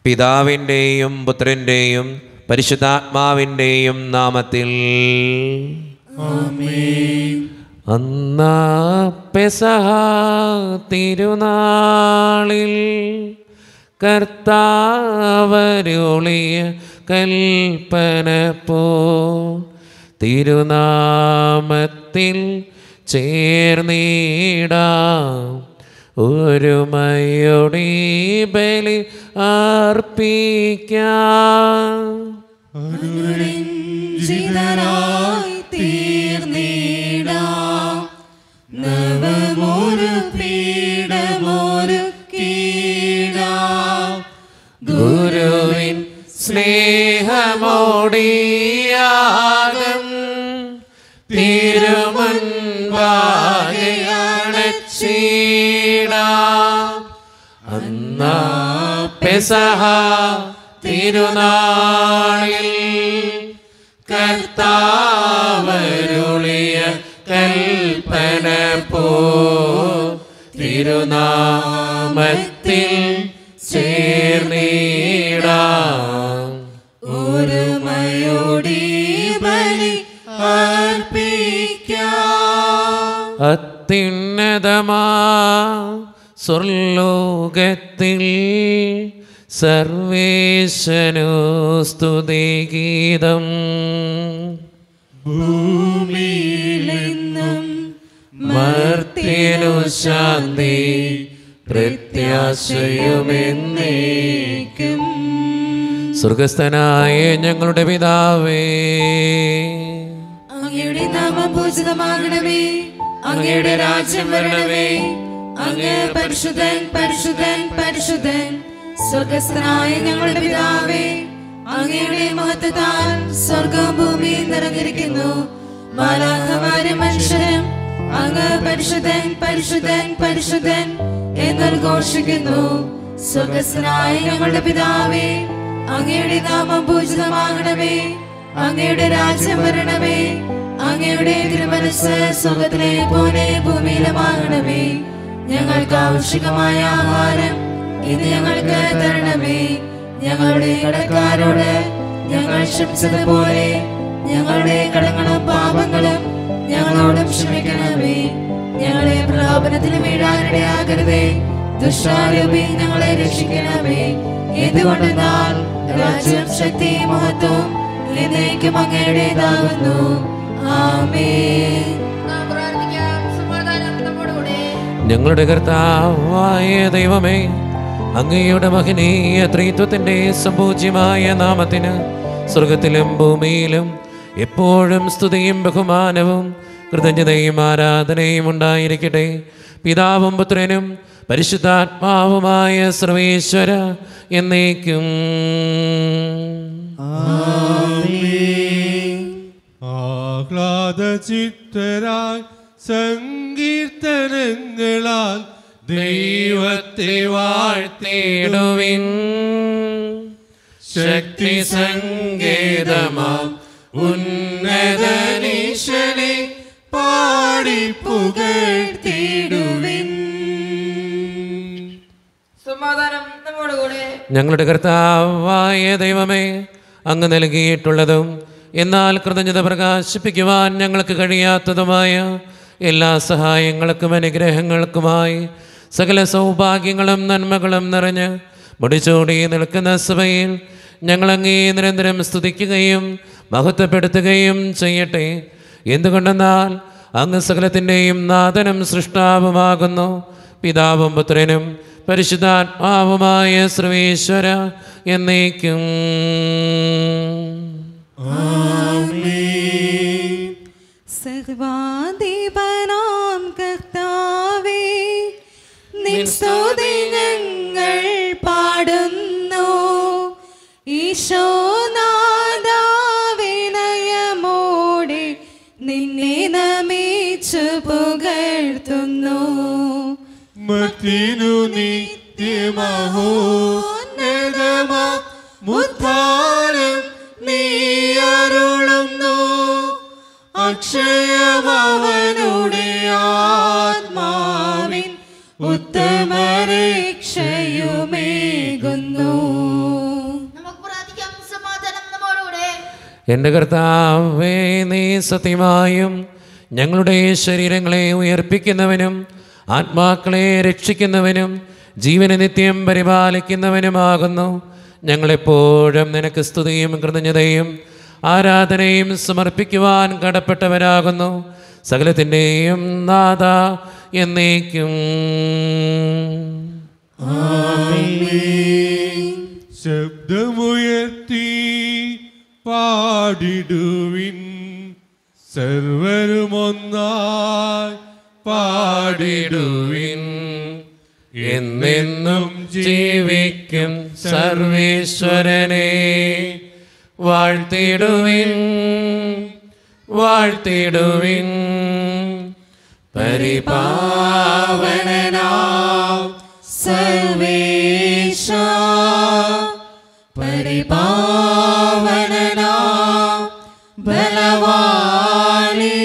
പിതാവിൻ്റെയും പുത്രൻ്റെയും പരിശുദ്ധാത്മാവിൻ്റെയും നാമത്തിൽ ആമേൻ. അന്നാ പെസഹ തിരുനാളിൽ കർത്താവരുളിയ കൽപ്പന പോ തിരുനാമത്തിൽ ചേർന്നിടാം ഒരുമയോടെ ബലി അർപ്പിക്കാം. അനുരഞ്ജിതരായി തീർന്നിടാം നവമൊരു പീഠമൊരുക്കിടാം ഗുരുവിൻ സ്നേഹമോടിയാകം തിരുമുൻപാകെ അണച്ചിടാം. അന്നാ പെസഹ തിരുനാളിൽ കർത്താവരുളിയ കൽപ്പന പോ തിരുനാമത്തിൽ ചേർന്നിടാം ഒരുമയോടെ ബലി അർപ്പിക്കാം. അത്യുന്നതമാ സ്വർലോകത്തിൽ സർവേശനു സ്തുതിഗീതം ഭൂമിയിലെന്നും മർത്യനു ശാന്തി പ്രത്യാശയുമെന്നേക്കും. സ്വർഗസ്ഥനായ ഞങ്ങളുടെ പിതാവേ, അങ്ങയുടെ നാമം പൂജിതമാകണമേ, അങ്ങയുടെ രാജ്യം വരണമേ, അങ്ങ് പരിശുദ്ധൻ പരിശുദ്ധൻ പരിശുദ്ധൻ. സ്വർഗസ്ഥനായ ഞങ്ങളുടെ പിതാവേ, അങ്ങയുടെ മഹത്വത്താൽ സ്വർഗവും ഭൂമിയും നിറഞ്ഞിരിക്കുന്നു. മാലാഖമാരും മനുഷ്യരും അങ്ങ് പരിശുദ്ധൻ പരിശുദ്ധൻ പരിശുദ്ധൻ എന്നുദ്ഘോഷിക്കുന്നു. സ്വർഗസ്ഥനായ ഞങ്ങളുടെ പിതാവേ, അങ്ങയുടെ നാമം പൂജിതമാകണമേ, അങ്ങയുടെ രാജ്യം വരണമേ, അങ്ങയുടെ തിരുമനസ്സ് സ്വർഗത്തിലെ പോലെ ഭൂമിയിലുമാകണമേ. ഞങ്ങൾക്ക് ആവശ്യമായ ആഹാരം ഇന്ന് ഞങ്ങൾക്ക് തരണമേ. ഞങ്ങളുടെ കടക്കാരോട് ഞങ്ങൾ ക്ഷമിച്ചതുപോലെ ഞങ്ങളുടെ കടങ്ങളും പാപങ്ങളും ഞങ്ങളോടും ക്ഷമിക്കണമേ. ഞങ്ങളെ പ്രലോഭനത്തിൽ വീഴാനിടയാകരുതേ, ദുഷ്ടാരൂപി ഞങ്ങളെ രക്ഷിക്കണമേ. എന്തുകൊണ്ടെന്നാൽ രാജ്യം ശക്തി മഹത്വം എന്നേക്കും അങ്ങയുടേതാകുന്നു. ആമേൻ. ഞങ്ങളുടെ കർത്താവായ ദൈവമേ, അങ്ങയുടെ മഹനീയ ത്രിത്വത്തിൻ്റെ സംപൂജ്യമായ നാമത്തിന് സ്വർഗത്തിലും ഭൂമിയിലും എപ്പോഴും സ്തുതിയും ബഹുമാനവും കൃതജ്ഞതയും ആരാധനയും ഉണ്ടായിരിക്കട്ടെ. പിതാവും പുത്രനും പരിശുദ്ധാത്മാവുമായ സർവേശ്വര എന്നേക്കും. ആഹ്ലാദചിത്തരായി സങ്കീർത്തനങ്ങളാൽ ദൈവത്തെ വാഴ്ത്തിടുവിൻ. ശക്തി സങ്കേതമാം ഉന്നതനീശനെ പാടി പുകഴ്ത്തിടുവിൻ. സമാധാനം നമ്മോടുകൂടെ. ഞങ്ങളുടെ കർത്താവായ ദൈവമേ, അങ്ങ് നൽകിയിട്ടുള്ളതും എന്നാൽ കൃതജ്ഞത പ്രകാശിപ്പിക്കുവാൻ ഞങ്ങൾക്ക് കഴിയാത്തതുമായ എല്ലാ സഹായങ്ങൾക്കും അനുഗ്രഹങ്ങൾക്കുമായി സകല സൗഭാഗ്യങ്ങളും നന്മകളും നിറഞ്ഞ് മുടിച്ചൂടി നിൽക്കുന്ന സഭയിൽ ഞങ്ങളങ്ങേ നിരന്തരം സ്തുതിക്കുകയും മഹത്വപ്പെടുത്തുകയും ചെയ്യട്ടെ. എന്തുകൊണ്ടെന്നാൽ അങ്ങ് സകലത്തിൻ്റെയും നാഥനും സൃഷ്ടാവുമാകുന്നു. പിതാവും പുത്രനും പരിശുദ്ധാത്മാവുമായ സർവേശ്വര എന്നേക്കും. സർവാധിപനാം കർത്താവേ, നിൻ സ്തുതി ഞങ്ങൾ പാടുന്നു. ഈശോനാഥാ, വിനയമോടെ നിന്നെ നമിച്ചു പുകഴ്ത്തുന്നു. മത്തിനു നിത്യമഹോന്നതമാ മുദ്ധാരം നീ അരുളുന്നു. അക്ഷയമവനുടെ ആത്മാവിൻ ഉത്തമരക്ഷയുമേകുന്നു. എൻ്റെ കർത്താവേ, നീ സത്യമായും ഞങ്ങളുടെ ശരീരങ്ങളെ ഉയർപ്പിക്കുന്നവനും ആത്മാക്കളെ രക്ഷിക്കുന്നവനും ജീവനെ നിത്യം പരിപാലിക്കുന്നവനുമാകുന്നു. ഞങ്ങളെപ്പോഴും നിനക്ക് സ്തുതിയും കൃതജ്ഞതയും ആരാധനയും സമർപ്പിക്കുവാൻ കടപ്പെട്ടവരാകുന്നു. സകലത്തിൻ്റെയും നാഥ എന്നേക്കും. ശബ്ദമുയർത്തി പാടിടുവിൻ, സർവരുമൊന്നായി പാടിടുവിൻ. എന്നെന്നും ജീവിക്കും സർവേശ്വരനെ വാഴ്ത്തിടുവിൻ, വാഴ്ത്തിടുവിൻ. പരിപാവനനാം സർവേശ, പരിപാവനനാം ബലവാനേ,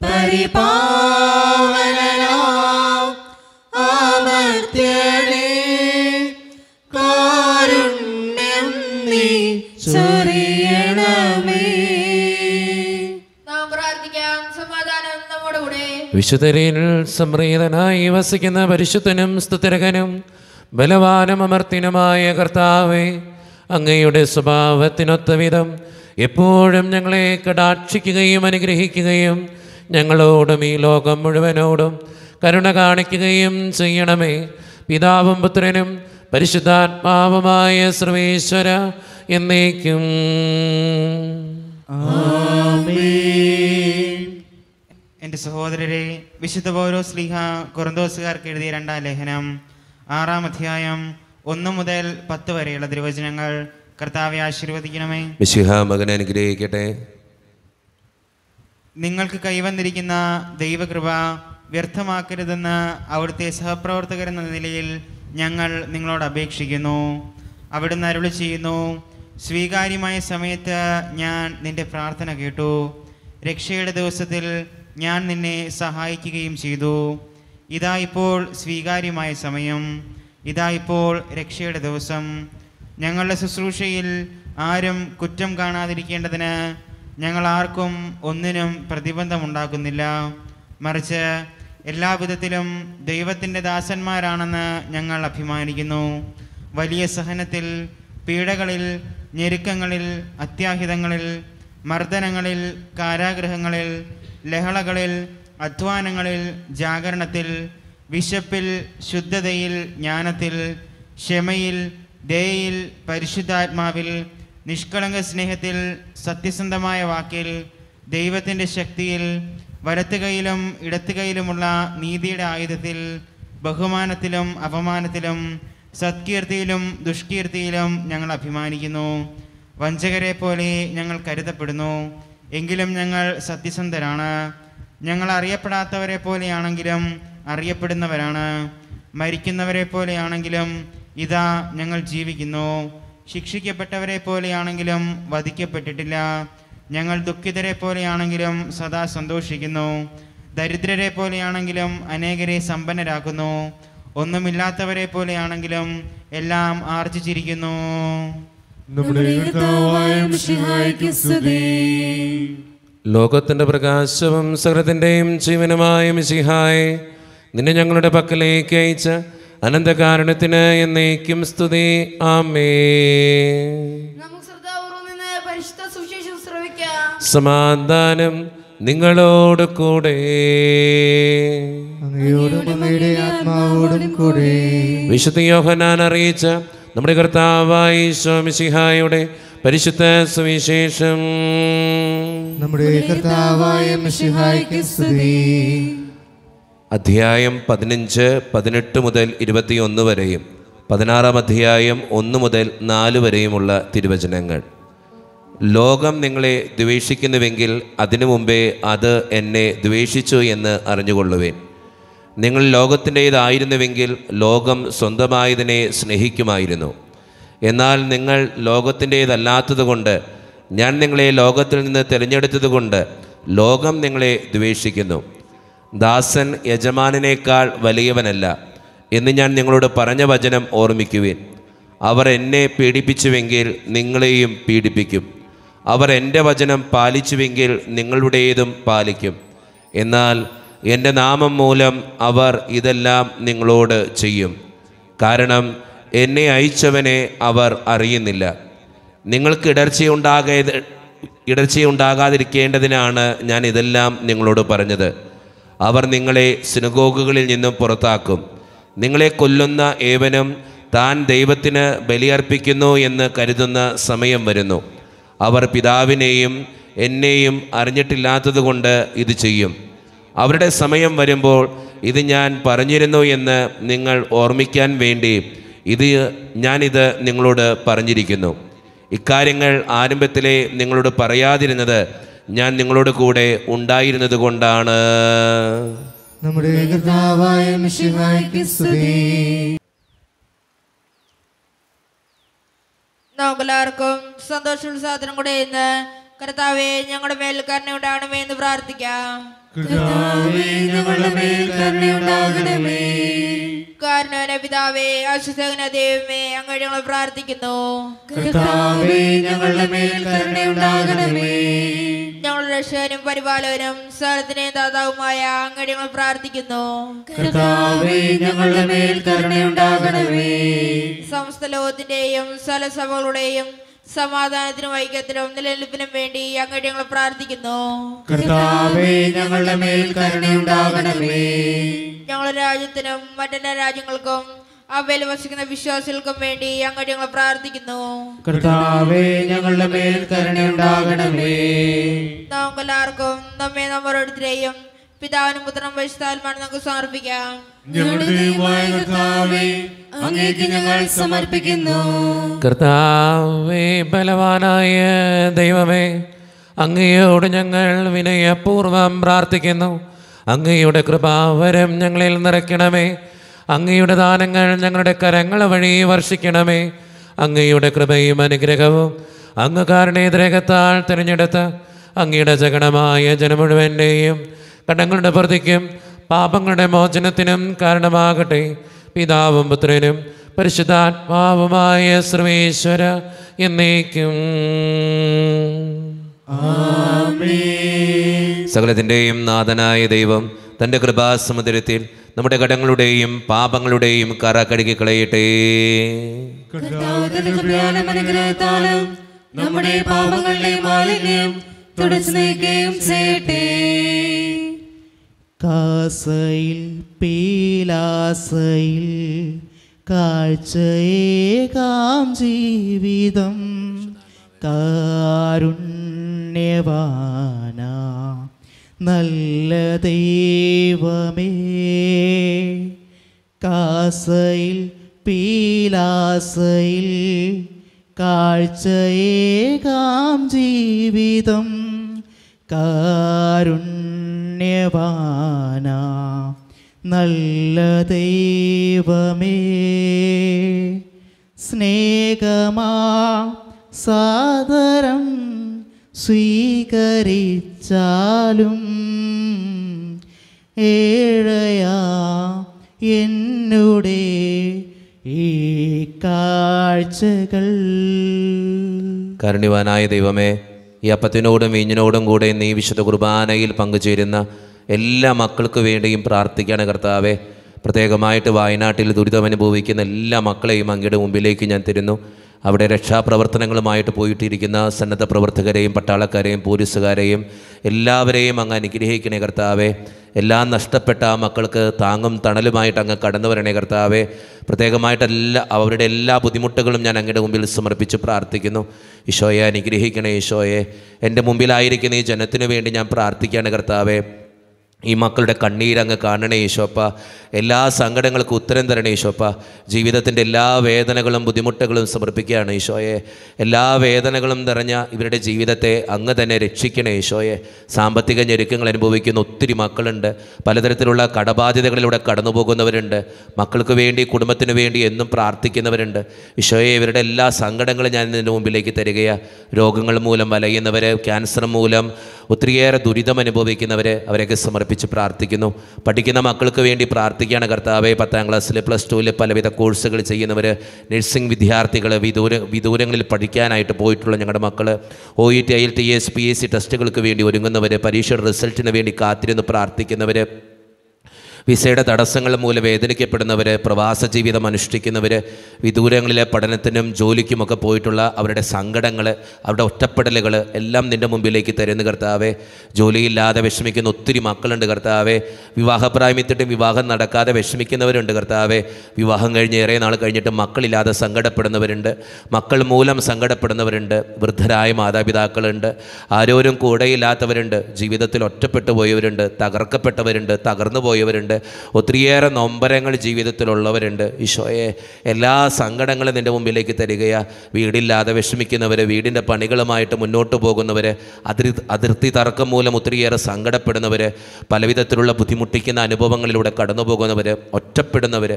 പരിപാവനനാം അമർത്യനേ, കാരുണ്യം നീ ചൊരിയണമേ. നാം പ്രാർത്ഥിക്കാം. സമാധാനം നമ്മുടെ കൂടെ. വിശുദ്ധരിൽ സംപ്രീതനായി വസിക്കുന്ന പരിശുദ്ധനും സ്തുതിരകനും ബലവാനും അമർത്തിനുമായ കർത്താവേ, അങ്ങയുടെ സ്വഭാവത്തിനൊത്ത വിധം എപ്പോഴും ഞങ്ങളെ കടാക്ഷിക്കുകയും അനുഗ്രഹിക്കുകയും ഞങ്ങളോടും ഈ ലോകം മുഴുവനോടും കരുണ കാണിക്കുകയും ചെയ്യണമേ. പിതാവും പുത്രനും പരിശുദ്ധാത്മാവുമായ സർവേശ്വര എന്നേക്കും. എൻ്റെ സഹോദരരെ, വിശുദ്ധ പൗലോസ്ലീഹ കൊറിന്തോസുകാർക്ക് എഴുതിയ 2-ാം ലേഖനം 6-ാം അധ്യായം 1 മുതൽ 10 വരെയുള്ള തിരുവചനങ്ങൾ കർത്താവെ ആശീർവദിക്കണമേ. മിശിഹ മകനെ അനുഗ്രഹിക്കട്ടെ. നിങ്ങൾക്ക് കൈവന്നിരിക്കുന്ന ദൈവകൃപ വ്യർത്ഥമാക്കരുതെന്ന് അവിടുത്തെ സഹപ്രവർത്തകരെന്ന നിലയിൽ ഞങ്ങൾ നിങ്ങളോട് അപേക്ഷിക്കുന്നു. അവിടുന്ന് അരുളി ചെയ്യുന്നു, സ്വീകാര്യമായ സമയത്ത് ഞാൻ നിന്റെ പ്രാർത്ഥന കേട്ടു. രക്ഷയുടെ ദിവസത്തിൽ ഞാൻ നിന്നെ സഹായിക്കുകയും ചെയ്തു. ഇതാ ഇപ്പോൾ സ്വീകാര്യമായ സമയം, ഇതാ ഇപ്പോൾ രക്ഷയുടെ ദിവസം. ഞങ്ങളുടെ ശുശ്രൂഷയിൽ ആരും കുറ്റം കാണാതിരിക്കേണ്ടതിന് ഞങ്ങൾ ആർക്കും ഒന്നിനും പ്രതിബന്ധമുണ്ടാക്കുന്നില്ല. മറിച്ച് എല്ലാവിധത്തിലും ദൈവത്തിൻ്റെ ദാസന്മാരാണെന്ന് ഞങ്ങൾ അഭിമാനിക്കുന്നു. വലിയ സഹനത്തിൽ, പീഡകളിൽ, ഞെരുക്കങ്ങളിൽ, അത്യാഹിതങ്ങളിൽ, മർദ്ദനങ്ങളിൽ, കാരാഗൃഹങ്ങളിൽ, ലഹളകളിൽ, അധ്വാനങ്ങളിൽ, ജാഗരണത്തിൽ, വിശപ്പിൽ, ശുദ്ധതയിൽ, ജ്ഞാനത്തിൽ, ക്ഷമയിൽ, ദയയിൽ, പരിശുദ്ധാത്മാവിൽ, നിഷ്കളങ്ക സ്നേഹത്തിൽ, സത്യസന്ധമായ വാക്കിൽ, ദൈവത്തിൻ്റെ ശക്തിയിൽ, വലത്തുകൈയിലും ഇടത്തുകൈയിലുമുള്ള നീതിയുടെ ആയുധത്തിൽ, ബഹുമാനത്തിലും അപമാനത്തിലും, സത്കീർത്തിയിലും ദുഷ്കീർത്തിയിലും ഞങ്ങൾ അഭിമാനിക്കുന്നു. വഞ്ചകരെ പോലെ ഞങ്ങൾ കരുതപ്പെടുന്നു, എങ്കിലും ഞങ്ങൾ സത്യസന്ധരാണ്. ഞങ്ങൾ അറിയപ്പെടാത്തവരെ പോലെയാണെങ്കിലും അറിയപ്പെടുന്നവരാണ്. മരിക്കുന്നവരെ പോലെയാണെങ്കിലും ഇതാ ഞങ്ങൾ ജീവിക്കുന്നു. ശിക്ഷിക്കപ്പെട്ടവരെ പോലെയാണെങ്കിലും വധിക്കപ്പെട്ടിട്ടില്ല. ഞങ്ങൾ ദുഃഖിതരെ പോലെയാണെങ്കിലും സദാ സന്തോഷിക്കുന്നു. ദരിദ്രരെ പോലെയാണെങ്കിലും അനേകരെ സമ്പന്നരാക്കുന്നു. ഒന്നുമില്ലാത്തവരെ പോലെയാണെങ്കിലും എല്ലാം ആർജിച്ചിരിക്കുന്നു. ലോകത്തിൻ്റെ പ്രകാശവും സകലത്തിൻ്റെയും ജീവനുമായ മിശിഹായെ, നിന്നെ ഞങ്ങളുടെ പക്കലേക്ക് അയച്ച അനന്തകാരുണ്യത്തിന് എന്നേക്കും സ്തുതി. ആമേൻ. നമുക്ക് ശ്രദ്ധാപൂർവ്വം നിന്ന് പരിശുദ്ധ സുവിശേഷം ശ്രവിക്കാം. സമാധാനം നിങ്ങളോട് കൂടെ. ആത്മാവോടും കൂടെ. വിശുദ്ധ യോഹന്നാൻ അറിയിച്ച നമ്മുടെ കർത്താവായ ഈശോ മിശിഹായുടെ പരിശുദ്ധ സുവിശേഷം. നമ്മുടെ കർത്താവായ മിശിഹായ്ക്ക് സ്തുതി. അധ്യായം 15, 18 മുതൽ 21 വരെയും 16-ാം അധ്യായം 1 മുതൽ 4 വരെയുമുള്ള തിരുവചനങ്ങൾ. ലോകം നിങ്ങളെ ദ്വേഷിക്കുന്നുവെങ്കിൽ അതിനു മുമ്പേ അത് എന്നെ ദ്വേഷിച്ചു എന്ന് അറിഞ്ഞുകൊള്ളുവേൻ. നിങ്ങൾ ലോകത്തിൻ്റേതായിരുന്നുവെങ്കിൽ ലോകം സ്വന്തമായതിനെ സ്നേഹിക്കുമായിരുന്നു. എന്നാൽ നിങ്ങൾ ലോകത്തിൻ്റേതല്ലാത്തതുകൊണ്ട് ഞാൻ നിങ്ങളെ ലോകത്തിൽ നിന്ന് തിരഞ്ഞെടുത്തതുകൊണ്ട് ലോകം നിങ്ങളെ ദ്വേഷിക്കുന്നു. ദാസൻ യജമാനനേക്കാൾ വലിയവനല്ല എന്ന് ഞാൻ നിങ്ങളോട് പറഞ്ഞ വചനം ഓർമ്മിക്കുവിൻ. അവർ എന്നെ പീഡിപ്പിച്ചുവെങ്കിൽ നിങ്ങളെയും പീഡിപ്പിക്കും. അവർ എൻ്റെ വചനം പാലിച്ചുവെങ്കിൽ നിങ്ങളുടേതും പാലിക്കും. എന്നാൽ എൻ്റെ നാമം മൂലം അവർ ഇതെല്ലാം നിങ്ങളോട് ചെയ്യും. കാരണം എന്നെ അയച്ചവനെ അവർ അറിയുന്നില്ല. നിങ്ങൾക്ക് ഇടർച്ചയുണ്ടാകാതിരിക്കേണ്ടതിനാണ് ഞാൻ ഇതെല്ലാം നിങ്ങളോട് പറഞ്ഞത്. അവർ നിങ്ങളെ സിനഗോഗുകളിൽ നിന്നും പുറത്താക്കും. നിങ്ങളെ കൊല്ലുന്ന ഏവനും താൻ ദൈവത്തിന് ബലിയർപ്പിക്കുന്നു എന്ന് കരുതുന്ന സമയം വരുന്നു. അവർ പിതാവിനെയും എന്നെയും അറിഞ്ഞിട്ടില്ലാത്തതുകൊണ്ട് ഇത് ചെയ്യും. അവരുടെ സമയം വരുമ്പോൾ ഇത് ഞാൻ പറഞ്ഞിരുന്നു എന്ന് നിങ്ങൾ ഓർമ്മിക്കാൻ വേണ്ടി ഞാനിത് നിങ്ങളോട് പറഞ്ഞിരിക്കുന്നു. ഇക്കാര്യങ്ങൾ ആരംഭത്തിലെ നിങ്ങളോട് പറയാതിരുന്നത് ഞാൻ നിങ്ങളോട് കൂടെ ഉണ്ടായിരുന്നത് കൊണ്ടാണ്. നമ്മുടെ കർത്താവായ മിശിഹായ്ക്ക് സ്തുതി. നമുക്കെല്ലാവർക്കും സന്തോഷോത്സാഹത്തിനും കൂടെ ഇന്ന് കർത്താവേ ഞങ്ങളുടെ മേൽ കരുണയുണ്ടാകണമേ എന്ന് പ്രാർത്ഥിക്കാം. കർത്താവേ ഞങ്ങളുടെ മേൽ കരുണയുണ്ടാകണമേ. കാരുണ്യവാനായ പിതാവേ, ആശ്വാസകനായ ദൈവമേ, അങ്ങ് ഞങ്ങൾ പ്രാർത്ഥിക്കുന്നു. കർത്താവേ ഞങ്ങളുടെ മേൽ കരുണയുണ്ടാകണമേ. ഞങ്ങളുടെ രക്ഷകനും പരിപാലകനും സകലത്തിന്റെയും ദാതാവുമായ അങ്ങ് ഞങ്ങൾ പ്രാർത്ഥിക്കുന്നു. കർത്താവേ ഞങ്ങളുടെ മേൽ കരുണയുണ്ടാകണമേ. സമസ്ത ലോകത്തിന്റെയും സകല സഭകളുടെയും സമാധാനത്തിനും ഐക്യത്തിനും നിലനിൽപ്പിനും വേണ്ടി അങ്ങ് ഞങ്ങൾ പ്രാർത്ഥിക്കുന്നു. കർത്താവേ ഞങ്ങളുടെ മേൽ കരുണയുണ്ടാകണമേ. ഞങ്ങളുടെ രാജ്യത്തിനും മറ്റെല്ലാ രാജ്യങ്ങൾക്കും അവയിൽ വസിക്കുന്ന വിശ്വാസികൾക്കും വേണ്ടി അങ്ങ് ഞങ്ങൾ പ്രാർത്ഥിക്കുന്നു. കർത്താവേ ഞങ്ങളുടെ മേൽ കരുണയുണ്ടാകണമേ. നമുക്കെല്ലാവർക്കും നമ്മെ ഓരോരുത്തരെയും പിതാവിനും പുത്രനും പരിശുദ്ധാത്മാവിനും നമുക്ക് സമർപ്പിക്കാം. ഞങ്ങളുടെ ദൈവമായ കർത്താവേ, അങ്ങേക്ക് ഞങ്ങൾ സമർപ്പിക്കുന്നു. കർത്താവേ, ബലവാനായ ദൈവമേ, അങ്ങയോട് ഞങ്ങൾ വിനയപൂർവം പ്രാർത്ഥിക്കുന്നു. അങ്ങയുടെ കൃപാവരം ഞങ്ങളിൽ നിറയ്ക്കണമേ. അങ്ങയുടെ ദാനങ്ങൾ ഞങ്ങളുടെ കരങ്ങൾ വഴി വർഷിക്കണമേ. അങ്ങയുടെ കൃപയും അനുഗ്രഹവും അങ്ങ് കാരുണ്യദ്രേഹത്താൽ തിരഞ്ഞെടുത്ത് അങ്ങയുടെ ജഗണമായ ജനം മുഴുവൻ്റെയും കടങ്ങളുടെ പ്രതിക്കും പാപങ്ങളുടെ മോചനത്തിനും കാരണമാകട്ടെ. പിതാവും പുത്രനും പരിശുദ്ധാത്മാവുമായ സർവേശ്വര എന്നേക്കും. സകലത്തിൻ്റെയും നാഥനായ ദൈവം തൻ്റെ കൃപാസമുദ്രത്തിൽ നമ്മുടെ കടങ്ങളുടെയും പാപങ്ങളുടെയും കറ കഴുകി കളയട്ടെ. അനുഗ്രഹത്താലും നമ്മുടെ പാപങ്ങളുടെ മാലിന്യം തുടച്ചു നീക്കുകയും ചെയ്യട്ടെ. കാസയിൽ പീലാസയിൽ കാഴ്ചയേകാം ജീവിതം കാരുണ്യവാന നല്ല ദൈവമേ. കാസയിൽ പീലാസയിൽ കാഴ്ചയേകാം ജീവിതം കാരുണ്യവാന നല്ല ദൈവമേ. സ്നേഹമാ സാദരം സ്വീകരിച്ചാലും ഏഴയാ എന്നുടെ ഈ കാഴ്ചകൾ. കാരുണ്യവാനായ ദൈവമേ, ഈ അപ്പത്തിനോടും വീഞ്ഞിനോടും കൂടെ നീ വിശുദ്ധ കുർബാനയിൽ പങ്കുചേരുന്ന എല്ലാ മക്കൾക്ക് വേണ്ടിയും പ്രാർത്ഥിക്കുകയാണ് കർത്താവേ. പ്രത്യേകമായിട്ട് വയനാട്ടിൽ ദുരിതമനുഭവിക്കുന്ന എല്ലാ മക്കളെയും അങ്ങയുടെ മുമ്പിലേക്ക് ഞാൻ തരുന്നു. അവിടെ രക്ഷാപ്രവർത്തനങ്ങളുമായിട്ട് പോയിട്ടിരിക്കുന്ന സന്നദ്ധ പ്രവർത്തകരെയും പട്ടാളക്കാരെയും പോലീസുകാരെയും എല്ലാവരെയും അങ്ങ് അനുഗ്രഹിക്കണേ കർത്താവേ. എല്ലാം നഷ്ടപ്പെട്ട ആ മക്കൾക്ക് താങ്ങും തണലുമായിട്ട് അങ്ങ് കടന്നു വരണേ കർത്താവേ. പ്രത്യേകമായിട്ട് അവരുടെ എല്ലാ ബുദ്ധിമുട്ടുകളും ഞാൻ അങ്ങയുടെ മുമ്പിൽ സമർപ്പിച്ച് പ്രാർത്ഥിക്കുന്നു. ഈശോയെ അനുഗ്രഹിക്കണേ. ഈശോയെ, എൻ്റെ മുമ്പിലായിരിക്കുന്ന ഈ ജനത്തിനു വേണ്ടി ഞാൻ പ്രാർത്ഥിക്കുകയാണ് കർത്താവേ. ഈ മക്കളുടെ കണ്ണീരങ്ങ് കാണണേ ഈശോപ്പ. എല്ലാ സങ്കടങ്ങൾക്കും ഉത്തരം തരണേ ഈശോപ്പ. ജീവിതത്തിൻ്റെ എല്ലാ വേദനകളും ബുദ്ധിമുട്ടുകളും സമർപ്പിക്കുകയാണ് ഈശോയെ. എല്ലാ വേദനകളും നിറഞ്ഞ ഇവരുടെ ജീവിതത്തെ അങ്ങ് തന്നെ രക്ഷിക്കണേ ഈശോയെ. സാമ്പത്തിക ഞെരുക്കങ്ങൾ അനുഭവിക്കുന്ന ഒത്തിരി മക്കളുണ്ട്. പലതരത്തിലുള്ള കടബാധ്യതകളിലൂടെ കടന്നു പോകുന്നവരുണ്ട്. മക്കൾക്ക് വേണ്ടി കുടുംബത്തിന് വേണ്ടി എന്നും പ്രാർത്ഥിക്കുന്നവരുണ്ട്. ഈശോയെ, ഇവരുടെ എല്ലാ സങ്കടങ്ങളും ഞാൻ ഇതിൻ്റെ മുമ്പിലേക്ക് തരികയാണ്. രോഗങ്ങൾ മൂലം വലയുന്നവർ, ക്യാൻസർ മൂലം ഒത്തിരിയേറെ ദുരിതം അനുഭവിക്കുന്നവർ അവരെയൊക്കെ സമർപ്പിച്ച് പ്രാർത്ഥിക്കുന്നു. പഠിക്കുന്ന മക്കൾക്ക് വേണ്ടി പ്രാർത്ഥിക്കുകയാണ് കർത്താവെ. 10ാം ക്ലാസ്സിൽ +2 പലവിധ കോഴ്സുകൾ ചെയ്യുന്നവർ, നഴ്സിംഗ് വിദ്യാർത്ഥികൾ, വിദൂരങ്ങളിൽ പഠിക്കാനായിട്ട് പോയിട്ടുള്ള ഞങ്ങളുടെ മക്കൾ, OET IELTS PSC ടെസ്റ്റുകൾക്ക് വേണ്ടി ഒരുങ്ങുന്നവർ, പരീക്ഷയുടെ റിസൾട്ടിന് വേണ്ടി കാത്തിരുന്ന് പ്രാർത്ഥിക്കുന്നവർ, വിസയുടെ തടസ്സങ്ങൾ മൂലം വേദനിക്കപ്പെടുന്നവർ, പ്രവാസ ജീവിതം അനുഷ്ഠിക്കുന്നവർ, വിദൂരങ്ങളിലെ പഠനത്തിനും ജോലിക്കുമൊക്കെ പോയിട്ടുള്ള അവരുടെ സങ്കടങ്ങൾ, അവരുടെ ഒറ്റപ്പെടലുകൾ എല്ലാം നിൻ്റെ മുമ്പിലേക്ക് തരുന്ന കർത്താവെ. ജോലിയില്ലാതെ വിഷമിക്കുന്ന ഒത്തിരി മക്കളുണ്ട് കർത്താവെ. വിവാഹപ്രായമെത്തിയിട്ടും വിവാഹം നടക്കാതെ വിഷമിക്കുന്നവരുണ്ട് കർത്താവെ. വിവാഹം കഴിഞ്ഞ് ഏറെ നാൾ കഴിഞ്ഞിട്ട് മക്കളില്ലാതെ സങ്കടപ്പെടുന്നവരുണ്ട്, മക്കൾ മൂലം സങ്കടപ്പെടുന്നവരുണ്ട്, വൃദ്ധരായ മാതാപിതാക്കളുണ്ട്, ആരോരും കൂടെയില്ലാത്തവരുണ്ട്, ജീവിതത്തിൽ ഒറ്റപ്പെട്ടു പോയവരുണ്ട്, തകർക്കപ്പെട്ടവരുണ്ട്, തകർന്നു പോയവരുണ്ട്, ഒത്തിരിയേറെ നൊമ്പരങ്ങൾ ജീവിതത്തിലുള്ളവരുണ്ട്. ഈശോയെ, എല്ലാ സങ്കടങ്ങളും നിൻ്റെ മുമ്പിലേക്ക് തരികയാ. വീടില്ലാതെ വിഷമിക്കുന്നവർ, വീടിൻ്റെ പണികളുമായിട്ട് മുന്നോട്ട് പോകുന്നവർ, അതിർത്തി തർക്കം മൂലം ഒത്തിരിയേറെ സങ്കടപ്പെടുന്നവർ, പലവിധത്തിലുള്ള ബുദ്ധിമുട്ടിക്കുന്ന അനുഭവങ്ങളിലൂടെ കടന്നു പോകുന്നവർ, ഒറ്റപ്പെടുന്നവർ,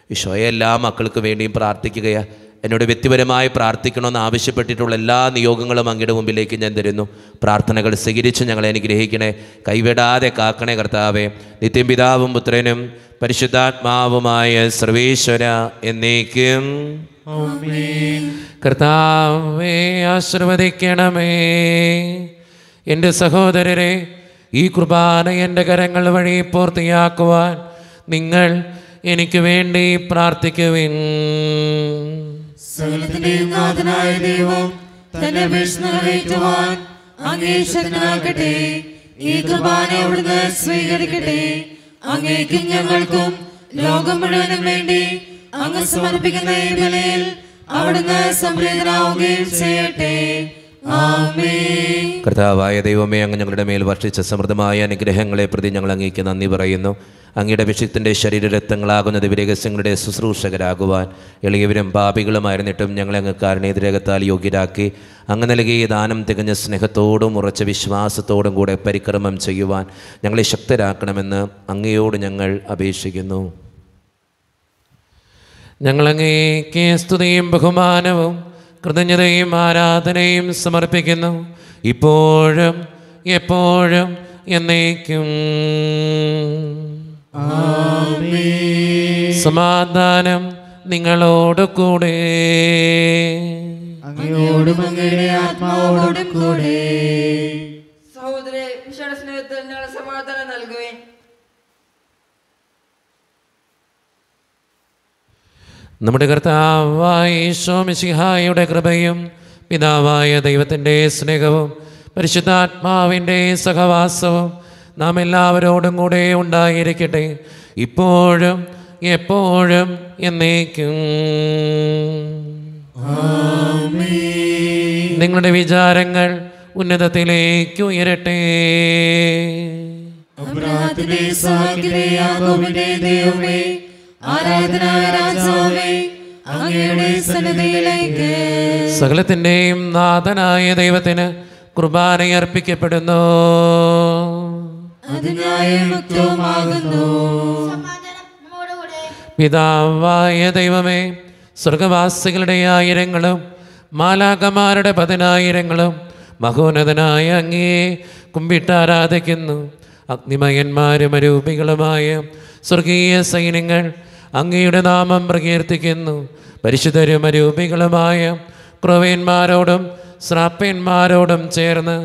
ഈശോയെ എല്ലാ മക്കൾക്ക് വേണ്ടിയും പ്രാർത്ഥിക്കുകയാണ്. എന്നോട് വ്യക്തിപരമായി പ്രാർത്ഥിക്കണമെന്ന് ആവശ്യപ്പെട്ടിട്ടുള്ള എല്ലാ നിയോഗങ്ങളും അങ്ങയുടെ മുമ്പിലേക്ക് ഞാൻ തരുന്നു. പ്രാർത്ഥനകൾ സ്വീകരിച്ച് ഞങ്ങളെ അനുഗ്രഹിക്കണേ, കൈവിടാതെ കാക്കണേ കർത്താവേ. നിത്യം പിതാവും പുത്രനും പരിശുദ്ധാത്മാവുമായ സർവേശ്വര എന്നേക്കും. കർത്താവേ ആശീർവദിക്കണമേ. എൻ്റെ സഹോദരരെ, ഈ കുർബാന എൻ്റെ കരങ്ങൾ വഴി പൂർത്തിയാക്കുവാൻ നിങ്ങൾ എനിക്ക് വേണ്ടി പ്രാർത്ഥിക്കുവിൻ. സകലത്തിന്റെയും നാഥനായ ദൈവം തന്റെ അപേക്ഷ നിറവേറ്റുവാൻ അങ്ങേ ശരണാകട്ടെ. ഈ കുർബാന അവിടുന്ന് സ്വീകരിക്കട്ടെ. അങ്ങേക്കും ഞങ്ങൾക്കും ലോകം മുഴുവനും വേണ്ടി അങ്ങ് സമർപ്പിക്കുന്ന ഈ ബലിയിൽ അവിടുന്ന് സംപ്രീതനാവുകയും ചെയ്യട്ടെ. ആമേൻ. കർത്താവായ ദൈവമേ, അങ്ങ് ഞങ്ങളുടെ മേൽ വർഷിച്ച സമൃദ്ധമായ അനുഗ്രഹങ്ങളെ പ്രതി ഞങ്ങൾ അങ്ങേക്ക് നന്ദി പറയുന്നു. അങ്ങയുടെ വിശുദ്ധൻ്റെ ശരീരരക്തങ്ങളാകുന്ന ദിവ്യരഹസ്യങ്ങളുടെ ശുശ്രൂഷകരാകുവാൻ എളിയവരും പാപികളുമായിരുന്നിട്ടും ഞങ്ങളെ അങ്ങ് കാരുണ്യരകത്താൽ യോഗ്യരാക്കി അങ്ങ് നൽകിയ ദാനം തികഞ്ഞ സ്നേഹത്തോടും ഉറച്ച വിശ്വാസത്തോടും കൂടെ പരിക്രമം ചെയ്യുവാൻ ഞങ്ങളെ ശക്തരാക്കണമെന്ന് അങ്ങയോട് ഞങ്ങൾ അപേക്ഷിക്കുന്നു. ഞങ്ങളങ്ങേക്ക് സ്തുതിയും ബഹുമാനവും കൃതജ്ഞതയും ആരാധനയും സമർപ്പിക്കുന്നു, ഇപ്പോഴും എപ്പോഴും എന്നേക്കും. സമാധാനം നിങ്ങളോട് കൂടെ. അങ്ങയോടും അങ്ങയുടെ ആത്മാവോടും കൂടെ. സഹോദരരെ, വിശാല സ്നേഹത്തിൽ ഞങ്ങൾ സമാധാനം നൽകുവേൻ. നമ്മുടെ കർത്താവായ ഈശോ മിശിഹായുടെ കൃപയും പിതാവായ ദൈവത്തിൻ്റെ സ്നേഹവും പരിശുദ്ധാത്മാവിൻ്റെ സഹവാസവും നാം എല്ലാവരോടും കൂടെ ഉണ്ടായിരിക്കട്ടെ, ഇപ്പോഴും എപ്പോഴും എന്നേക്കും. നിങ്ങളുടെ വിചാരങ്ങൾ ഉന്നതത്തിലേക്ക് ഉയരട്ടെ. അബ്രാഹത്തിന്റെ സഹായിയുടെ യാക്കോബിന്റെ ദൈവമേ, ആരാധനായ രാജാവേ, അങ്ങയുടെ സന്നിധിയിലേക്ക് സകലത്തിൻ്റെയും നാഥനായ ദൈവത്തിന് കുർബാനയർപ്പിക്കപ്പെടുന്നു. അത് ന്യായയുക്തവുമാകുന്നു. പിതാവായ ദൈവമേ, സ്വർഗവാസികളുടെ ആയിരങ്ങളും മാലാകമാരുടെ 10,000ങ്ങളും മഹോന്നതനായ അങ്ങയെ കുമ്പിട്ടാരാധിക്കുന്നു. അഗ്നിമയന്മാരും അരൂപികളുമായ സ്വർഗീയ സൈന്യങ്ങൾ അങ്ങയുടെ നാമം പ്രകീർത്തിക്കുന്നു. പരിശുദ്ധരും അരൂപികളുമായ ക്രൊവേന്മാരോടും ശ്രാപ്പന്മാരോടും ചേർന്ന്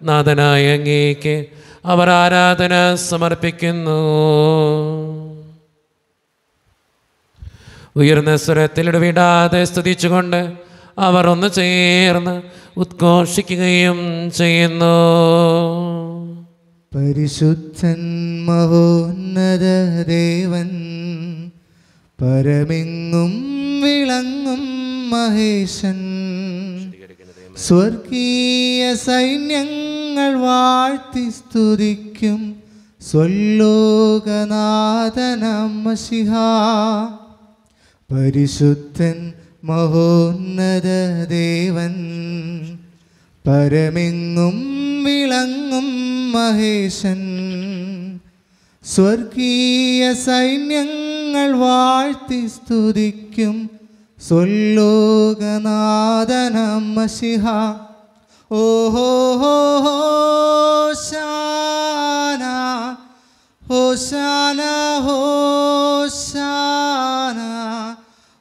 നാഥനായ അങ്ങേക്ക് അവർ ആരാധന സമർപ്പിക്കുന്നു. ഉയർന്ന സ്വരത്തിൽ ഇടവിടാതെ സ്തുതിച്ചുകൊണ്ട് അവർ ഒന്ന് ചേർന്ന് ഉദ്ഘോഷിക്കുകയും ചെയ്യുന്നു. പരിശുദ്ധൻ മഹോന്നത ദേവൻ, പരമെങ്ങും വിളങ്ങും മഹേശൻ, സ്വർഗീയ സൈന്യങ്ങൾ വാഴ്ത്തി സ്തുതിക്കും സ്വലോകനാഥനം മശിഹാ. പരിശുദ്ധൻ മഹോന്നത ദേവൻ, പരമെങ്ങും വിളങ്ങും മഹേശൻ, സ്വർഗീയ സൈന്യങ്ങൾ വാഴ്ത്തി സ്തുതിക്കും സ്വലോകനാഥനം മശിഹാ. ഓഹോ ഹോശാന ഹോശാന ഹോശാന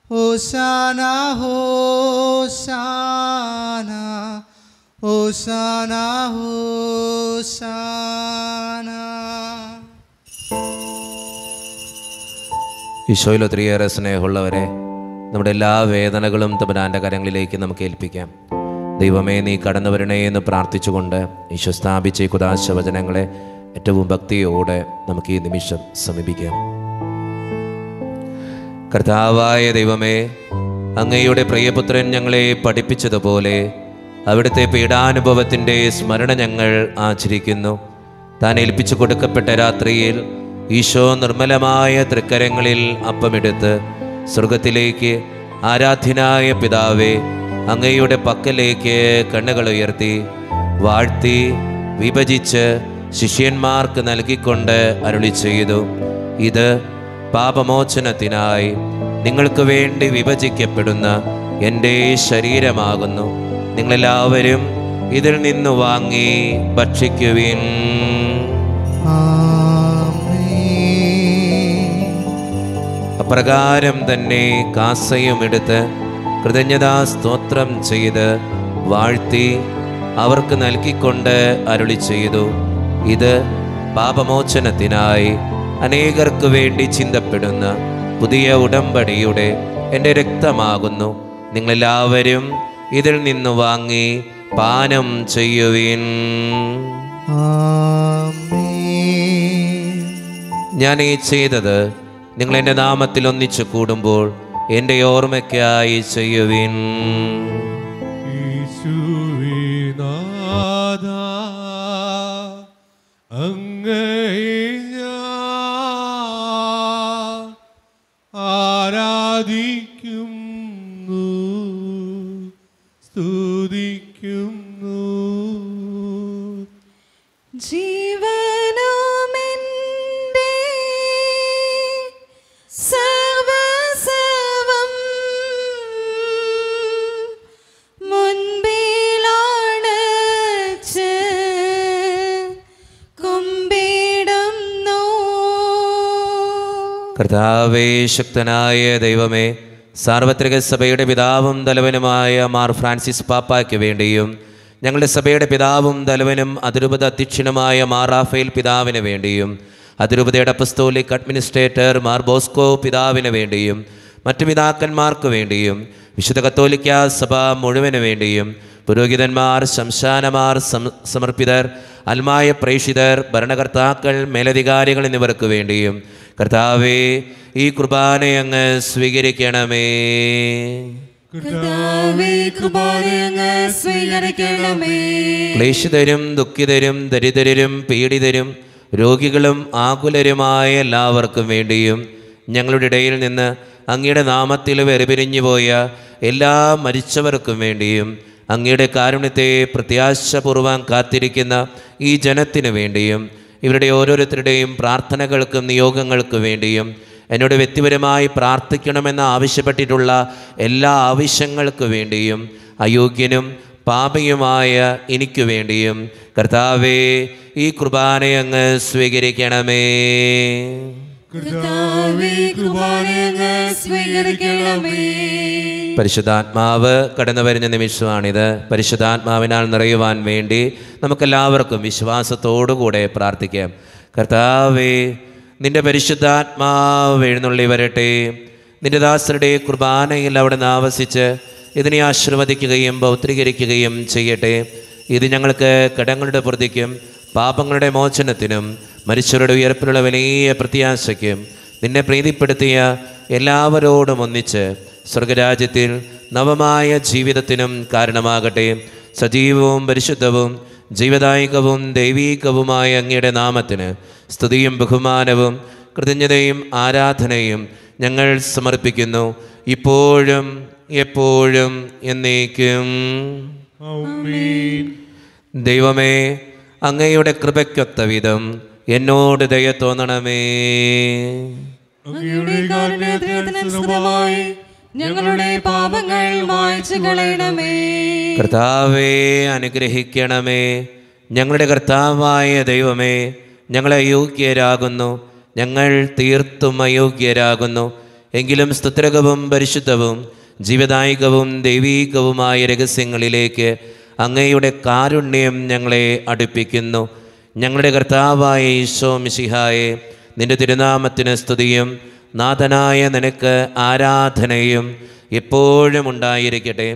ഹോശാന ഹോശാന ഹോശാന ഹോശാന. ഈശോയിൽ ഒത്തിരിയേറെ സ്നേഹമുള്ളവരെ, നമ്മുടെ എല്ലാ വേദനകളും തമ്പുരാൻ്റെ കരങ്ങളിലേക്ക് നമുക്ക് ഏൽപ്പിക്കാം. ദൈവമേ, നീ കടന്നു വരണേ എന്ന് പ്രാർത്ഥിച്ചുകൊണ്ട് ഈശോ സ്ഥാപിച്ച ഈ കുദാശ വചനങ്ങളെ ഏറ്റവും ഭക്തിയോടെ നമുക്ക് ഈ നിമിഷം സമീപിക്കാം. കർത്താവായ ദൈവമേ, അങ്ങയുടെ പ്രിയപുത്രൻ ഞങ്ങളെ പഠിപ്പിച്ചതുപോലെ അവിടുത്തെ പീഡാനുഭവത്തിൻ്റെ സ്മരണ ഞങ്ങൾ ആചരിക്കുന്നു. താൻ ഏൽപ്പിച്ചു കൊടുക്കപ്പെട്ട രാത്രിയിൽ ഈശോ നിർമ്മലമായ തൃക്കരങ്ങളിൽ അപ്പമെടുത്ത് സ്വർഗത്തിലേക്ക് ആരാധ്യനായ പിതാവേ, അങ്ങയുടെ പക്കലേക്ക് കണ്ണുകൾ ഉയർത്തി വാഴ്ത്തി വിഭജിച്ച് ശിഷ്യന്മാർക്ക് നൽകിക്കൊണ്ട് അരുളി ചെയ്തു, ഇത് പാപമോചനത്തിനായി നിങ്ങൾക്ക് വേണ്ടി വിഭജിക്കപ്പെടുന്ന എൻ്റെ ശരീരമാകുന്നു. നിങ്ങളെല്ലാവരും ഇതിൽ നിന്ന് വാങ്ങി ഭക്ഷിക്കുവിൻ. അപ്രകാരം തന്നെ കാസയും എടുത്ത് കൃതജ്ഞതാ സ്തോത്രം ചെയ്ത് വാഴ്ത്തി അവർക്ക് നൽകിക്കൊണ്ട് അരുളി ചെയ്തു, ഇത് പാപമോചനത്തിനായി അനേകർക്ക് വേണ്ടി ചിന്തപ്പെടുന്ന പുതിയ ഉടമ്പടിയുടെ എൻ്റെ രക്തമാകുന്നു. നിങ്ങളെല്ലാവരും ഇതിൽ നിന്ന് വാങ്ങി പാനം ചെയ്യുവിൻ. ഞാൻ ഈ ചെയ്തത് നിങ്ങൾ എൻ്റെ നാമത്തിൽ ഒന്നിച്ചു കൂടുമ്പോൾ എൻ്റെ ഓർമ്മയ്ക്കായി ചെയ്യുവിൻ. അങ്ങയെ ആരാധിക്കുന്നു, സ്തുതിക്കുന്നു. ജീവനുമെൻ്റെ സർവ്വസർവം മുൻപിലാണച്ച് കുമ്പിടുന്നു. കർത്താവേ, ശക്തനായ ദൈവമേ, സാർവത്രിക സഭയുടെ പിതാവും തലവനുമായ മാർ ഫ്രാൻസിസ് പാപ്പായ്ക്ക് വേണ്ടിയും ഞങ്ങളുടെ സഭയുടെ പിതാവും തലവനും അതിരൂപത അധ്യക്ഷനുമായ മാർ റാഫേൽ പിതാവിന് വേണ്ടിയും അതിരൂപതയുടെ അപ്പസ്തോലിക് അഡ്മിനിസ്ട്രേറ്റർ മാർ ബോസ്കോ പിതാവിന് വേണ്ടിയും മറ്റു പിതാക്കന്മാർക്ക് വേണ്ടിയും വിശുദ്ധ കത്തോലിക്ക സഭ മുഴുവന് വേണ്ടിയും പുരോഹിതന്മാർ, ശംശാനമാർ, സമർപ്പിതർ, അൽമായ പ്രേക്ഷിതർ, ഭരണകർത്താക്കൾ, മേലധികാരികൾ എന്നിവർക്ക് വേണ്ടിയും കർത്താവേ, ഈ കുർബാന അങ്ങ് സ്വീകരിക്കണമേ. ക്ലേശിതരും ദുഃഖിതരും ദരിദ്രരും പീഡിതരും രോഗികളും ആകുലരുമായ എല്ലാവർക്കും വേണ്ടിയും ഞങ്ങളുടെ ഇടയിൽ നിന്ന് അങ്ങയുടെ നാമത്തിൽ വേർപിരിഞ്ഞുപോയ എല്ലാ മരിച്ചവർക്കും വേണ്ടിയും അങ്ങയുടെ കാരുണ്യത്തെ പ്രത്യാശപൂർവ്വം കാത്തിരിക്കുന്ന ഈ ജനത്തിനു വേണ്ടിയും ഇവരുടെ ഓരോരുത്തരുടെയും പ്രാർത്ഥനകൾക്കും നിയോഗങ്ങൾക്കും വേണ്ടിയും എന്നോട് വ്യക്തിപരമായി പ്രാർത്ഥിക്കണമെന്ന് ആവശ്യപ്പെട്ടിട്ടുള്ള എല്ലാ ആവശ്യങ്ങൾക്ക് വേണ്ടിയും അയോഗ്യനും പാപിയുമായ എനിക്ക് വേണ്ടിയും കർത്താവേ, ഈ കുർബാന അങ്ങ് സ്വീകരിക്കണമേ. പരിശുദ്ധാത്മാവ് കടന്നു വരുന്ന നിമിഷമാണിത്. പരിശുദ്ധാത്മാവിനാൽ നിറയുവാൻ വേണ്ടി നമുക്കെല്ലാവർക്കും വിശ്വാസത്തോടുകൂടെ പ്രാർത്ഥിക്കാം. കർത്താവേ, നിന്റെ പരിശുദ്ധാത്മാവ് എഴുന്നള്ളി വരട്ടെ. നിന്റെ ദാസരുടെ കുർബാനയിൽ അവിടെ നിന്ന് ആവസിച്ച് ഇതിനെ ആശീർവദിക്കുകയും പൗത്രീകരിക്കുകയും ചെയ്യട്ടെ. ഇത് ഞങ്ങൾക്ക് കടങ്ങളുടെ പ്രതിക്കും പാപങ്ങളുടെ മോചനത്തിനും മരിച്ചവരുടെ ഉയർപ്പിലുള്ള വലിയ പ്രത്യാശയ്ക്കും നിന്നെ പ്രീതിപ്പെടുത്തിയ എല്ലാവരോടും ഒന്നിച്ച് സ്വർഗരാജ്യത്തിൽ നവമായ ജീവിതത്തിനും കാരണമാകട്ടെ. സജീവവും പരിശുദ്ധവും ജീവദായകവും ദൈവീകവുമായ അങ്ങയുടെ നാമത്തിന് സ്തുതിയും ബഹുമാനവും കൃതജ്ഞതയും ആരാധനയും ഞങ്ങൾ സമർപ്പിക്കുന്നു, ഇപ്പോഴും എപ്പോഴും എന്നേക്കും. ദൈവമേ, അങ്ങയുടെ കൃപയ്ക്കൊത്ത വിധം എന്നോട് ദയ തോന്നണമേ. ഞങ്ങളുടെ പാപങ്ങൾ മായ്ച്ചു കളയണമേ. കർത്താവേ അനുഗ്രഹിക്കണമേ. ഞങ്ങളുടെ കർത്താവായ ദൈവമേ, ഞങ്ങൾ അയോഗ്യരാകുന്നു, ഞങ്ങൾ തീർത്തും അയോഗ്യരാകുന്നു. എങ്കിലും സ്തുത്രകവും പരിശുദ്ധവും ജീവദായകവും ദൈവീകവുമായ രഹസ്യങ്ങളിലേക്ക് അങ്ങയുടെ കാരുണ്യം ഞങ്ങളെ അടുപ്പിക്കുന്നു. ഞങ്ങളുടെ കർത്താവായ ഈശോ മിശിഹായെ, നിന്റെ തിരുനാമത്തിന് സ്തുതിയും നാഥനായ നിനക്ക് ആരാധനയും എപ്പോഴും ഉണ്ടായിരിക്കട്ടെ.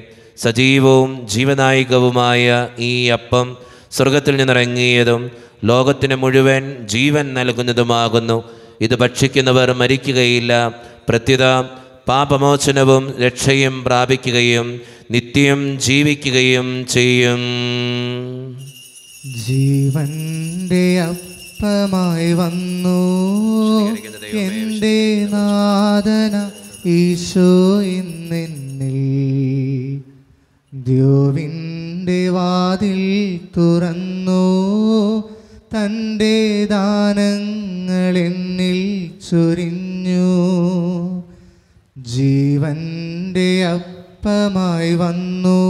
സജീവവും ജീവദായകവുമായ ഈ അപ്പം സ്വർഗത്തിൽ നിന്നിറങ്ങിയതും ലോകത്തിന് മുഴുവൻ ജീവൻ നൽകുന്നതുമാകുന്നു. ഇത് ഭക്ഷിക്കുന്നവർ മരിക്കുകയില്ല, പ്രത്യുത പാപമോചനവും രക്ഷയും പ്രാപിക്കുകയും നിത്യം ജീവിക്കുകയും ചെയ്യും. ജീവന്റെ അപ്പമായി വന്നു എൻ്റെ നാഥന ഈശോ ഇന്നെന്നിൽ. ദ്യോവിൻ്റെ വാതിൽ തുറന്നു, തൻ്റെ ദാനങ്ങൾ എന്നിൽ ചൊരിഞ്ഞു. ജീവന്റെ അപ്പമായി വന്നു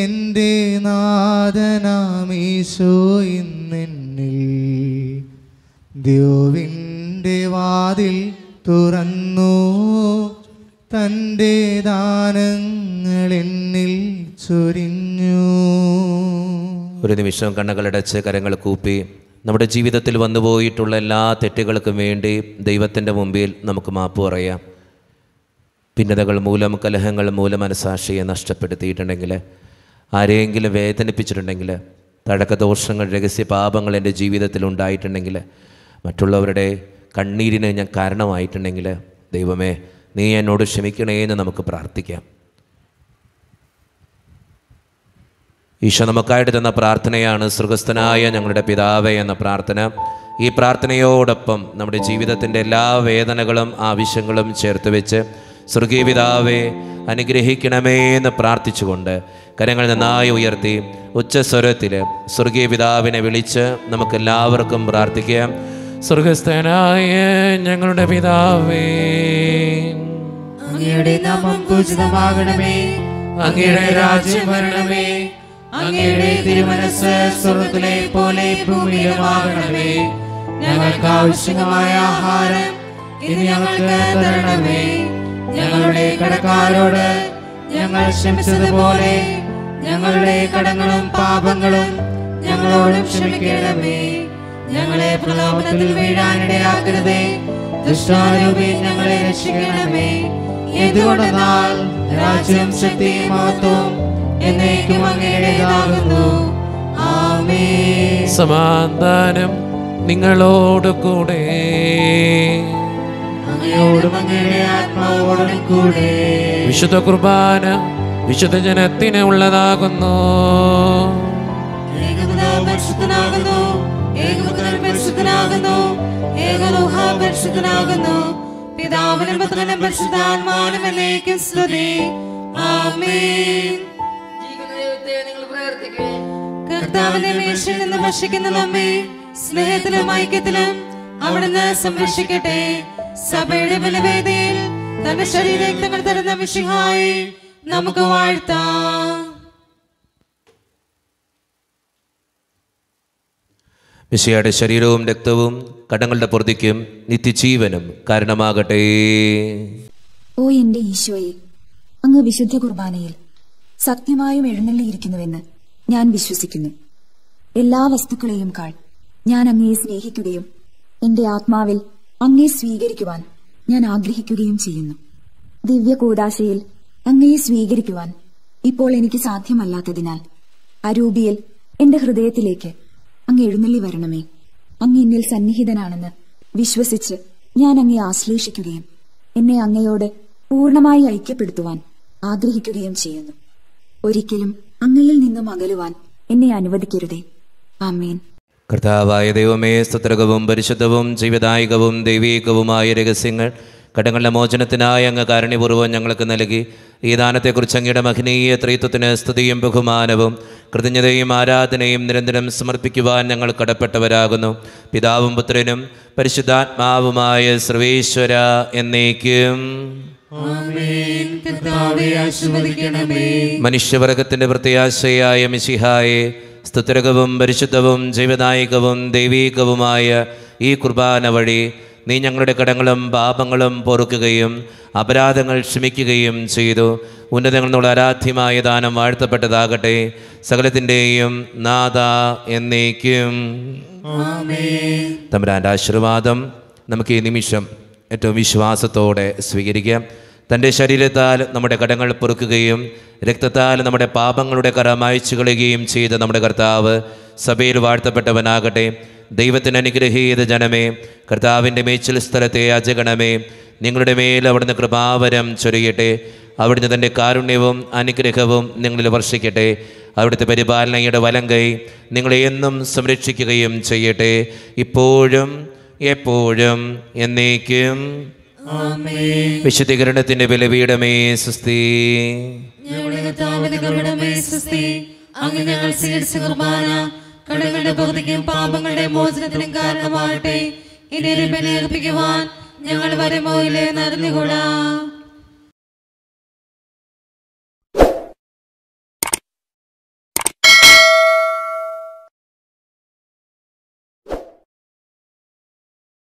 എൻ്റെ നാഥനാമീശോ ഇന്നെന്നിൽ. ദ്യോവിൻ്റെ വാതിൽ തുറന്നു, തൻ്റെ ദാനങ്ങൾ എന്നിൽ ചൊരിഞ്ഞു. ഒരു നിമിഷം കണ്ണുകളടച്ച് കരങ്ങൾ കൂപ്പി നമ്മുടെ ജീവിതത്തിൽ വന്നുപോയിട്ടുള്ള എല്ലാ തെറ്റുകൾക്കും വേണ്ടി ദൈവത്തിൻ്റെ മുമ്പിൽ നമുക്ക് മാപ്പ് പറയാം. ഭിന്നതകൾ മൂലം, കലഹങ്ങൾ മൂലം മനസാക്ഷിയെ നഷ്ടപ്പെടുത്തിയിട്ടുണ്ടെങ്കിൽ, ആരെയെങ്കിലും വേദനിപ്പിച്ചിട്ടുണ്ടെങ്കിൽ, തഴക്കദോഷങ്ങൾ, രഹസ്യ പാപങ്ങൾ എൻ്റെ ജീവിതത്തിൽ ഉണ്ടായിട്ടുണ്ടെങ്കിൽ, മറ്റുള്ളവരുടെ കണ്ണീരിന് ഞാൻ കാരണമായിട്ടുണ്ടെങ്കിൽ, ദൈവമേ നീ എന്നോട് ക്ഷമിക്കണേ എന്ന് നമുക്ക് പ്രാർത്ഥിക്കാം. ഈശോ നമുക്കായിട്ട് തന്ന പ്രാർത്ഥനയാണ് സ്വർഗസ്ഥനായ ഞങ്ങളുടെ പിതാവേ എന്ന പ്രാർത്ഥന. ഈ പ്രാർത്ഥനയോടൊപ്പം നമ്മുടെ ജീവിതത്തിൻ്റെ എല്ലാ വേദനകളും ആവശ്യങ്ങളും ചേർത്ത് വെച്ച് സ്വർഗീയ പിതാവേ അനുഗ്രഹിക്കണമേ എന്ന് പ്രാർത്ഥിച്ചുകൊണ്ട് കരങ്ങൾ നന്നായി ഉയർത്തി ഉച്ചസ്വരത്തിൽ സ്വർഗീയ പിതാവിനെ വിളിച്ച് നമുക്കെല്ലാവർക്കും പ്രാർത്ഥിക്കാം. സ്വർഗസ്ഥനായ ഞങ്ങളുടെ പിതാവേ, അങ്ങയുടെ നാമം പൂജിതമാകണമേ. അങ്ങയുടെ രാജ്യം വരണമേ. അങ്ങയുടെ തിരുമനസ്സ് സ്വർഗ്ഗത്തിലെ പോലെ ഭൂമിയിലുമാകണമേ. ഞങ്ങൾക്ക് ആവശ്യമായ ആഹാരം ഇന്ന് ഞങ്ങൾക്ക് തരണമേ. ഞങ്ങളുടെ കടക്കാരോട് ഞങ്ങൾ ക്ഷമിച്ചതുപോലെ ഞങ്ങളുടെ കടങ്ങളും പാപങ്ങളും ഞങ്ങളോടും ക്ഷമിക്കണമേ. ഞങ്ങളെ പ്രലോഭനത്തിൽ വീഴാനിടയാക്കരുതേ, ദുഷ്ടാരൂപി ഞങ്ങളെ രക്ഷിക്കണമേ. എന്തുകൊണ്ടെന്നാൽ രാജ്യം, ശക്തിയും മഹത്വവും എന്നേക്കും അങ്ങയുടേതാകുന്നു. ആമേൻ. സമാധാനം നിങ്ങളോട് കൂടെ. അങ്ങയോടും അങ്ങയുടെ ആത്മാവോടും കൂടെ. വിശുദ്ധ കുർബാന വിശുദ്ധ ജനത്തിന് ഉള്ളതാകുന്നു. ഏകപിതാവ് പരിശുദ്ധനാകുന്നു, ഏകപുത്രൻ പരിശുദ്ധനാകുന്നു, ഏകരൂഹ പരിശുദ്ധനാകുന്നു. പിതാവിനും പുത്രനും പരിശുദ്ധാത്മാവിനും എന്നേക്കും സ്തുതി. ആമേൻ. കർത്താവിന്റെ മേശയിൽ നിന്ന് ഭക്ഷിക്കുന്ന നമ്മെ സ്നേഹത്തിലും ഐക്യത്തിലും അവിടുന്ന് സംരക്ഷിക്കട്ടെ. സഭയുടെ ബലിവേദിയിൽ തന്റെ ശരീരങ്ങൾ തരുന്ന മിശിഹായെ നമുക്ക് വാഴ്ത്താം. മിശിഹായുടെ ശരീരവും രക്തവും കടങ്ങളുടെ പൊറുതിക്കും നിത്യജീവനും കാരണമാകട്ടെ. ഓ എന്റെ ഈശോയെ, അങ്ങ് വിശുദ്ധ കുർബാനയിൽ സത്യമായും എഴുന്നള്ളിയിരിക്കുന്നുവെന്ന് ഞാൻ വിശ്വസിക്കുന്നു. എല്ലാ വസ്തുക്കളെയും കാൾ ഞാൻ അങ്ങയെ സ്നേഹിക്കുകയും എന്റെ ആത്മാവിൽ അങ്ങയെ സ്വീകരിക്കുവാൻ ഞാൻ ആഗ്രഹിക്കുകയും ചെയ്യുന്നു. ദിവ്യ കൂദാശയിൽ അങ്ങയെ സ്വീകരിക്കുവാൻ ഇപ്പോൾ എനിക്ക് സാധ്യമല്ലാത്തതിനാൽ അരൂപിയിൽ എന്റെ ഹൃദയത്തിലേക്ക് അങ്ങ് എഴുന്നള്ളി വരണമേ. അങ്ങ് എന്നിൽ സന്നിഹിതനാണെന്ന് വിശ്വസിച്ച് ഞാൻ അങ്ങയെ ആശ്ലേഷിക്കുകയും എന്നെ അങ്ങയോട് പൂർണ്ണമായി ഐക്യപ്പെടുത്തുവാൻ ആഗ്രഹിക്കുകയും ചെയ്യുന്നു. ഒരിക്കലും അങ്ങയിൽ നിന്നും അകലുവാൻ എന്നെ അനുവദിക്കരുതേ. ആമേൻ. കർത്താവായ ദൈവമേ, സ്തുത്രകവും പരിശുദ്ധവും ജീവദായകവും ദൈവീകവുമായ രഹസ്യങ്ങൾ കടങ്ങളുടെ മോചനത്തിനായി അങ്ങ് കാരുണ്യപൂർവ്വം ഞങ്ങൾക്ക് നൽകി. ഈ ദാനത്തെക്കുറിച്ച് അങ്ങയുടെ മഹനീയ ത്രിത്വത്തിന് സ്തുതിയും ബഹുമാനവും കൃതജ്ഞതയും ആരാധനയും നിരന്തരം സമർപ്പിക്കുവാൻ ഞങ്ങൾ കടപ്പെട്ടവരാകുന്നു. പിതാവും പുത്രനും പരിശുദ്ധാത്മാവുമായ സർവേശ്വര എന്നേക്കും. ആമേൻ. കർത്താവേ, ആശീർവദിക്കണമേ. മനുഷ്യവർഗത്തിന്റെ പ്രത്യാശയായ മിശിഹായെ, സ്തുത്യർഹവും പരിശുദ്ധവും ജീവദായകവും ദൈവീകവുമായ ഈ കുർബാന വഴി നീ ഞങ്ങളുടെ കടങ്ങളും പാപങ്ങളും പൊറുക്കുകയും അപരാധങ്ങൾ ക്ഷമിക്കുകയും ചെയ്തു. ഉന്നതങ്ങളിൽ നിന്നുള്ള ആരാധ്യമായ ദാനം വാഴ്ത്തപ്പെട്ടതാകട്ടെ. സകലത്തിൻ്റെയും നാഥ എന്നേക്കും. തമ്പുരാൻ്റെ ആശീർവാദം നമുക്ക് ഈ നിമിഷം ഏറ്റവും വിശ്വാസത്തോടെ സ്വീകരിക്കാം. തൻ്റെ ശരീരത്താൽ നമ്മുടെ കടങ്ങൾ പൊറുക്കുകയും രക്തത്താൽ നമ്മുടെ പാപങ്ങളുടെ കറ മായ്ച്ചു കളയുകയും ചെയ്ത നമ്മുടെ കർത്താവ് സഭയിൽ വാഴ്ത്തപ്പെട്ടവനാകട്ടെ. ദൈവത്തിന് അനുഗ്രഹീത ജനമേ, കർത്താവിൻ്റെ മേച്ചിൽ സ്ഥലത്തെ യാചകണമേ, നിങ്ങളുടെ മേൽ അവിടുന്ന് കൃപാവരം ചൊരിയട്ടെ. അവിടുന്ന് തൻ്റെ കാരുണ്യവും അനുഗ്രഹവും നിങ്ങളിൽ വർഷിക്കട്ടെ. അവിടുത്തെ പരിപാലനയുടെ വലങ്കൈ നിങ്ങളെ എന്നും സംരക്ഷിക്കുകയും ചെയ്യട്ടെ, ഇപ്പോഴും എപ്പോഴും എന്നേക്കും. വിശുദ്ധീകരണത്തിന്റെ ബലിപീഠമേ സ്വസ്തി. ഞങ്ങളുടെ കർത്താവിന്റെ കരുണമേ സ്വസ്തി. അങ്ങ് ഞങ്ങൾ സ്വീകരിച്ച കുർബാന കടങ്ങളുടെ ഭൗതികം പാപങ്ങളുടെ മോചനത്തിനും കാരണമാകട്ടെ. ഇനി ഒരു ബലി അർപ്പിക്കുവാൻ ഞങ്ങൾ വരുമോ ഇല്ലേ എന്നറിഞ്ഞുകൂടാ.